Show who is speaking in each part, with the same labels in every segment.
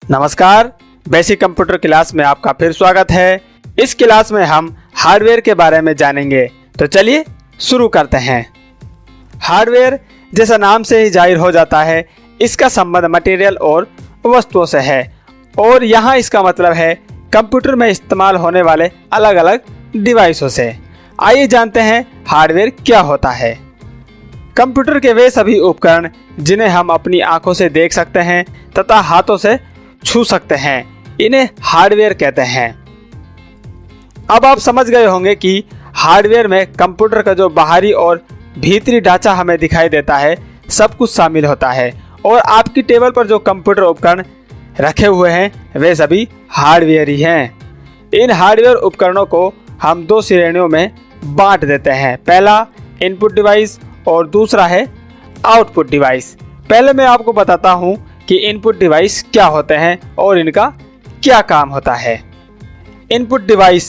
Speaker 1: नमस्कार, basic computer class में आपका फिर स्वागत है। इस क्लास में हम हार्डवेयर के बारे में जानेंगे। तो चलिए शुरू करते हैं। हार्डवेयर जैसा नाम से ही जाहिर हो जाता है, इसका संबंध मटेरियल और वस्तुओं से है और यहाँ इसका मतलब है कंप्यूटर में इस्तेमाल होने वाले अलग अलग डिवाइसों से। आइए जानते हैं हार्डवेयर क्या होता है। कंप्यूटर के वे सभी उपकरण जिन्हें हम अपनी आंखों से देख सकते हैं तथा हाथों से छू सकते हैं, इन्हें हार्डवेयर कहते हैं। अब आप समझ गए होंगे कि हार्डवेयर में कंप्यूटर का जो बाहरी और भीतरी ढांचा हमें दिखाई देता है, सब कुछ शामिल होता है और आपकी टेबल पर जो कंप्यूटर उपकरण रखे हुए हैं वे सभी हार्डवेयर ही हैं। इन हार्डवेयर उपकरणों को हम दो श्रेणियों में बांट देते हैं। पहला इनपुट डिवाइस और दूसरा है आउटपुट डिवाइस। पहले मैं आपको बताता हूं कि इनपुट डिवाइस क्या होते हैं और इनका क्या काम होता है। इनपुट डिवाइस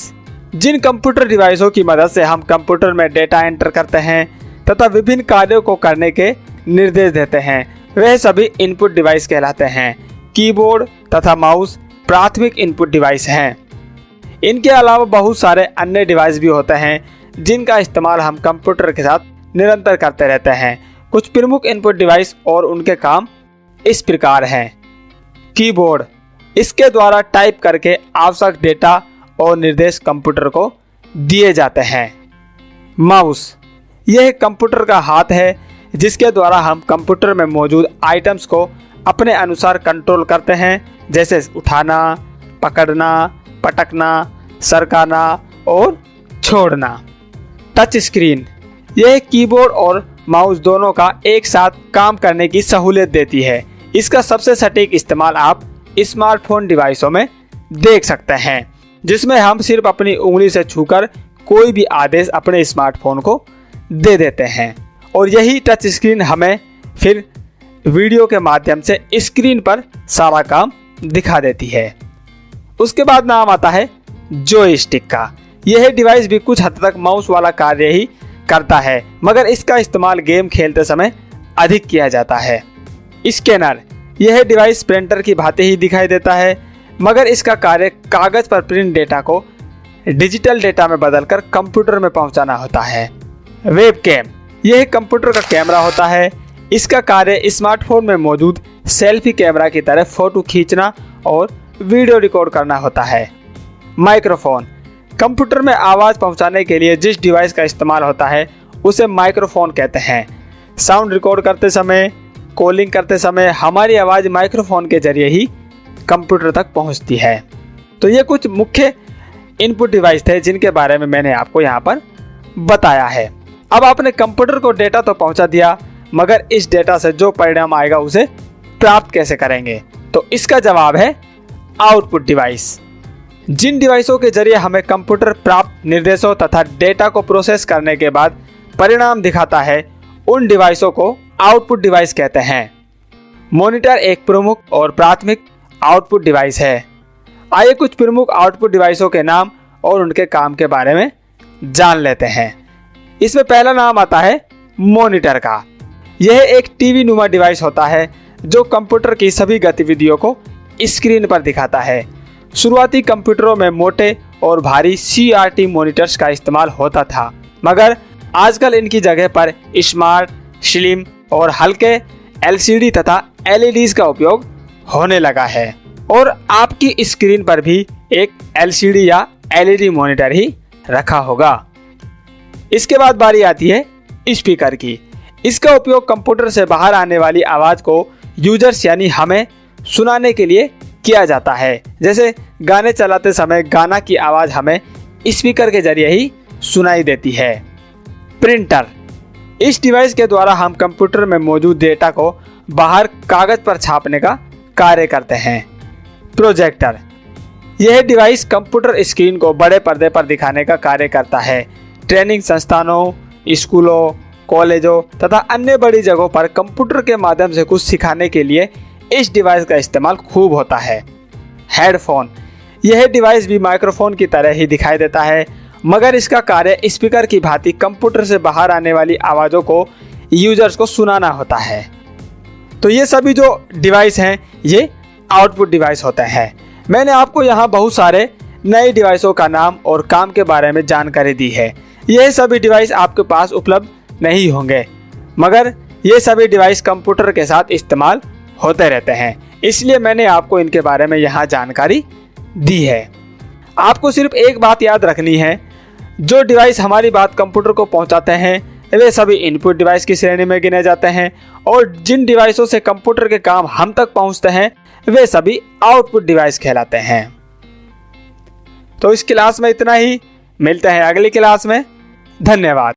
Speaker 1: जिन कंप्यूटर डिवाइसों की मदद से हम कंप्यूटर में डेटा एंटर करते हैं तथा विभिन्न कार्यों को करने के निर्देश देते हैं, वह सभी इनपुट डिवाइस कहलाते हैं। कीबोर्ड तथा माउस प्राथमिक इनपुट डिवाइस हैं। इनके अलावा बहुत सारे अन्य डिवाइस भी होते हैं जिनका इस्तेमाल हम कंप्यूटर के साथ निरंतर करते रहते हैं। कुछ प्रमुख इनपुट डिवाइस और उनके काम इस प्रकार हैं। कीबोर्ड, इसके द्वारा टाइप करके आवश्यक डेटा और निर्देश कंप्यूटर को दिए जाते हैं। माउस, यह कंप्यूटर का हाथ है जिसके द्वारा हम कंप्यूटर में मौजूद आइटम्स को अपने अनुसार कंट्रोल करते हैं, जैसे उठाना, पकड़ना, पटकना, सरकाना और छोड़ना। टच स्क्रीन, यह कीबोर्ड और माउस दोनों का एक साथ काम करने की सहूलियत देती है। इसका सबसे सटीक इस्तेमाल आप स्मार्टफोन डिवाइसों में देख सकते हैं, जिसमें हम सिर्फ अपनी उंगली से छूकर कोई भी आदेश अपने स्मार्टफोन को दे देते हैं और यही टच स्क्रीन हमें फिर वीडियो के माध्यम से स्क्रीन पर सारा काम दिखा देती है। उसके बाद नाम आता है जॉयस्टिक का। यह डिवाइस भी कुछ हद तक माउस वाला कार्य ही करता है, मगर इसका इस्तेमाल गेम खेलते समय अधिक किया जाता है। स्कैनर, यह डिवाइस प्रिंटर की भांति ही दिखाई देता है, मगर इसका कार्य कागज पर प्रिंट डेटा को डिजिटल डेटा में बदलकर कंप्यूटर में पहुंचाना होता है। वेबकैम, यह कंप्यूटर का कैमरा होता है। इसका कार्य स्मार्टफोन में मौजूद सेल्फी कैमरा की तरह फोटो खींचना और वीडियो रिकॉर्ड करना होता है। माइक्रोफोन, कंप्यूटर में आवाज़ पहुंचाने के लिए जिस डिवाइस का इस्तेमाल होता है उसे माइक्रोफोन कहते हैं। साउंड रिकॉर्ड करते समय, कॉलिंग करते समय हमारी आवाज़ माइक्रोफोन के जरिए ही कंप्यूटर तक पहुंचती है। तो ये कुछ मुख्य इनपुट डिवाइस थे जिनके बारे में मैंने आपको यहाँ पर बताया है। अब आपने कंप्यूटर को डेटा तो पहुँचा दिया, मगर इस डेटा से जो परिणाम आएगा उसे प्राप्त कैसे करेंगे? तो इसका जवाब है आउटपुट डिवाइस। जिन डिवाइसों के जरिए हमें कंप्यूटर प्राप्त निर्देशों तथा डेटा को प्रोसेस करने के बाद परिणाम दिखाता है, उन डिवाइसों को आउटपुट डिवाइस कहते हैं। मॉनिटर एक प्रमुख और प्राथमिक आउटपुट डिवाइस है। आइए कुछ प्रमुख आउटपुट डिवाइसों के नाम और उनके काम के बारे में जान लेते हैं। इसमें पहला नाम आता है मॉनिटर का। यह एक टीवी नुमा डिवाइस होता है जो कंप्यूटर की सभी गतिविधियों को स्क्रीन पर दिखाता है। शुरुआती कंप्यूटरों में मोटे और भारी CRT मॉनिटर्स का इस्तेमाल होता था, मगर आजकल इनकी जगह पर स्मार्ट, स्लिम और हल्के LCD तथा LEDs का उपयोग होने लगा है और आपकी स्क्रीन पर भी एक LCD या LED मॉनिटर ही रखा होगा। इसके बाद बारी आती है स्पीकर की। इसका उपयोग कंप्यूटर से बाहर आने वाली आवाज़ को यूजर्स यानी हमें सुनाने के लिए किया जाता है। जैसे गाने चलाते समय गाना की आवाज़ हमें स्पीकर के जरिए ही सुनाई देती है। प्रिंटर, इस डिवाइस के द्वारा हम कंप्यूटर में मौजूद डेटा को बाहर कागज पर छापने का कार्य करते हैं। प्रोजेक्टर, यह डिवाइस कंप्यूटर स्क्रीन को बड़े पर्दे पर दिखाने का कार्य करता है। ट्रेनिंग संस्थानों, स्कूलों, कॉलेजों तथा अन्य बड़ी जगहों पर कंप्यूटर के माध्यम से कुछ सिखाने के लिए इस डिवाइस का इस्तेमाल खूब होता है। हेडफोन, यह डिवाइस भी माइक्रोफोन की तरह ही दिखाई देता है, मगर इसका कार्य स्पीकर की भांति कंप्यूटर से बाहर आने वाली आवाज़ों को यूजर्स को सुनाना होता है। तो ये सभी जो डिवाइस हैं ये आउटपुट डिवाइस होते हैं। मैंने आपको यहाँ बहुत सारे नए डिवाइसों का नाम और काम के बारे में जानकारी दी है। ये सभी डिवाइस आपके पास उपलब्ध नहीं होंगे, मगर ये सभी डिवाइस कंप्यूटर के साथ इस्तेमाल होते रहते हैं, इसलिए मैंने आपको इनके बारे में यहाँ जानकारी दी है। आपको सिर्फ एक बात याद रखनी है, जो डिवाइस हमारी बात कंप्यूटर को पहुँचाते हैं वे सभी इनपुट डिवाइस की श्रेणी में गिने जाते हैं, और जिन डिवाइसों से कंप्यूटर के काम हम तक पहुँचते हैं वे सभी आउटपुट डिवाइस कहलाते हैं। तो इस क्लास में इतना ही, मिलते हैं अगली क्लास में। धन्यवाद।